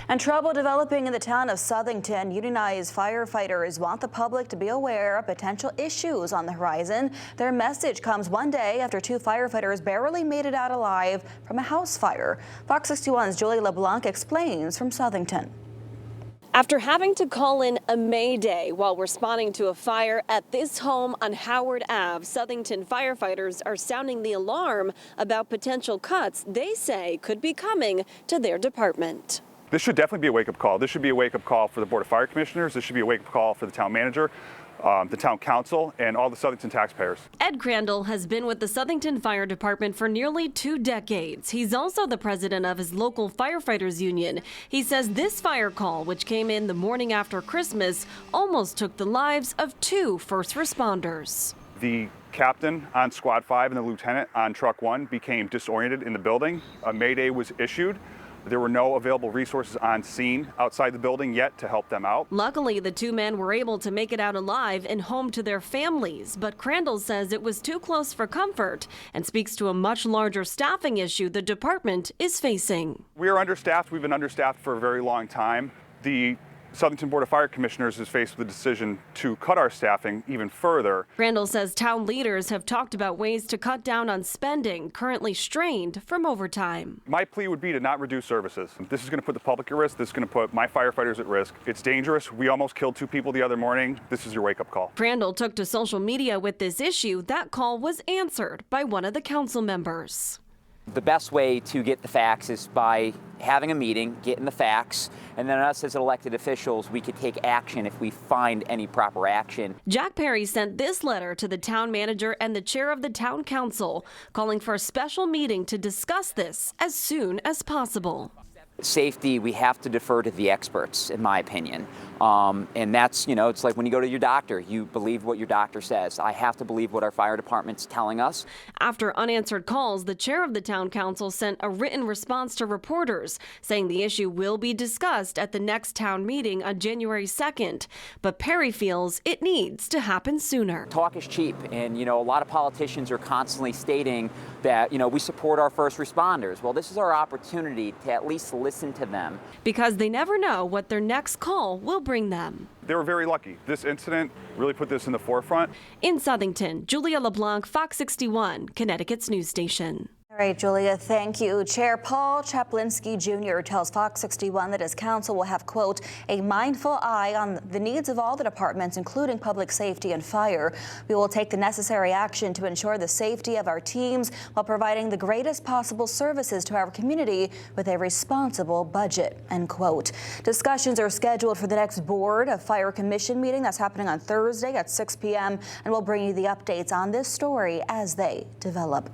And trouble developing in the town of Southington. Unionized firefighters want the public to be aware of potential issues on the horizon. Their message comes one day after two firefighters barely made it out alive from a house fire. Fox 61's Julie LeBlanc explains from Southington. After having to call in a mayday while responding to a fire at this home on Howard Ave, Southington firefighters are sounding the alarm about potential cuts they say could be coming to their department. This should definitely be a wake-up call. This should be a wake-up call for the Board of Fire Commissioners. This should be a wake-up call for the town manager, the town council, and all the Southington taxpayers. Ed Crandall has been with the Southington Fire Department for nearly 2 decades. He's also the president of his local firefighters union. He says this fire call, which came in the morning after Christmas, almost took the lives of 2 first responders. The captain on Squad 5 and the lieutenant on Truck 1 became disoriented in the building. A mayday was issued. There were no available resources on scene outside the building yet to help them out. Luckily, the 2 men were able to make it out alive and home to their families, but Crandall says it was too close for comfort and speaks to a much larger staffing issue the department is facing. We are understaffed. We've been understaffed for a very long time. The Southington Board of Fire Commissioners is faced with the decision to cut our staffing even further. Crandall says town leaders have talked about ways to cut down on spending, currently strained from overtime. My plea would be to not reduce services. This is going to put the public at risk. This is going to put my firefighters at risk. It's dangerous. We almost killed 2 people the other morning. This is your wake-up call. Crandall took to social media with this issue. That call was answered by one of the council members. The best way to get the facts is by having a meeting, getting the facts, and then us as elected officials, we could take action if we find any proper action. Jack Perry sent this letter to the town manager and the chair of the town council, calling for a special meeting to discuss this as soon as possible. Safety, we have to defer to the experts, in my opinion. And that's, it's like when you go to your doctor, you believe what your doctor says. I have to believe what our fire department's telling us. After unanswered calls, the chair of the town council sent a written response to reporters, saying the issue will be discussed at the next town meeting on January 2nd. But Perry feels it needs to happen sooner. Talk is cheap, and a lot of politicians are constantly stating that, we support our first responders. Well, this is our opportunity to at least listen to them. Because they never know what their next call will bring them. They were very lucky. This incident really put this in the forefront. In Southington, Julia LeBlanc, Fox 61, Connecticut's news station. All right, Julia, thank you. Chair Paul Chaplinsky Jr. tells Fox 61 that his council will have, quote, a mindful eye on the needs of all the departments, including public safety and fire. We will take the necessary action to ensure the safety of our teams while providing the greatest possible services to our community with a responsible budget, end quote. Discussions are scheduled for the next Board of Fire Commission meeting. That's happening on Thursday at 6 p.m. And we'll bring you the updates on this story as they develop.